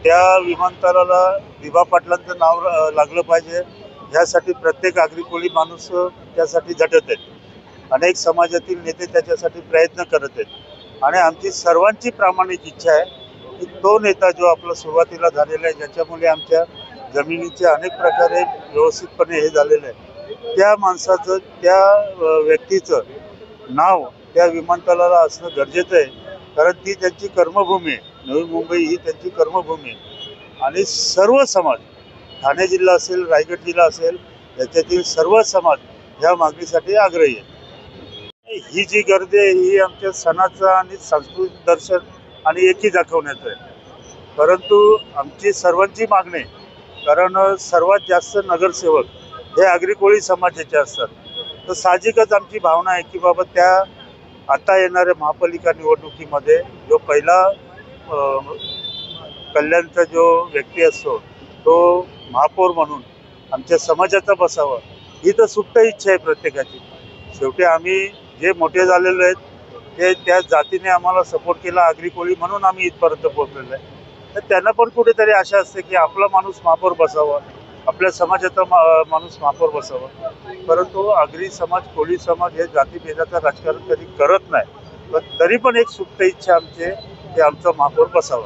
त्या विमानतळाला दिवा पाटलांचं नाव लागलं पाहिजे, यासाठी प्रत्येक आगरी कोळी माणूस त्यासाठी झटत आहेत. अनेक समाजातील नेते त्याच्यासाठी प्रयत्न करत आहेत आणि आमची सर्वांची प्रामाणिक इच्छा आहे की तो नेता जो आपला सुरुवातीला झालेला आहे, ज्याच्यामुळे आमच्या जमिनीचे अनेक प्रकारे व्यवस्थितपणे हे झालेलं आहे, त्या माणसाचं, त्या व्यक्तीचं नाव त्या विमानतळाला असणं गरजेचं आहे. कारण ती त्यांची कर्मभूमी आहे. नवी मुंबई ही त्यांची कर्मभूमी आहे आणि सर्व समाज, ठाणे जिल्हा असेल, रायगड जिल्हा असेल, याच्यातील सर्व समाज ह्या मागणीसाठी आग्रही आहे. ही जी गर्दी आहे ही आमच्या सणाचं आणि सांस्कृतिक दर्शन आणि एकी दाखवण्याचं आहे. परंतु आमची सर्वांची मागणी, कारण सर्वात जास्त नगरसेवक हे आगरी कोळी समाजाचे असतात, तर साहजिकच आमची भावना आहे की बाबा त्या आता येणाऱ्या महापालिका निवडणुकीमध्ये जो पहिला कल्याणचा जो व्यक्ती असतो तो महापौर म्हणून आमच्या समाजाचा बसावा, ही तर सुप्त इच्छा आहे प्रत्येकाची. शेवटी आम्ही जे मोठे झालेलो आहेत ते त्या जातीने आम्हाला सपोर्ट केला आगरी कोळी म्हणून आम्ही इथपर्यंत पोहोचलेलो आहे. तर त्यांना पण कुठेतरी आशा असते की आपला माणूस महापौर बसावा, आपल्या समाजाचा माणूस महापौर बसावा. परंतु आगरी समाज, कोळी समाज हे जातीभेदाचं राजकारण कधी करत नाही. पण तरी पण एक सुप्त इच्छा आमची की आमचा महापौर बसावा.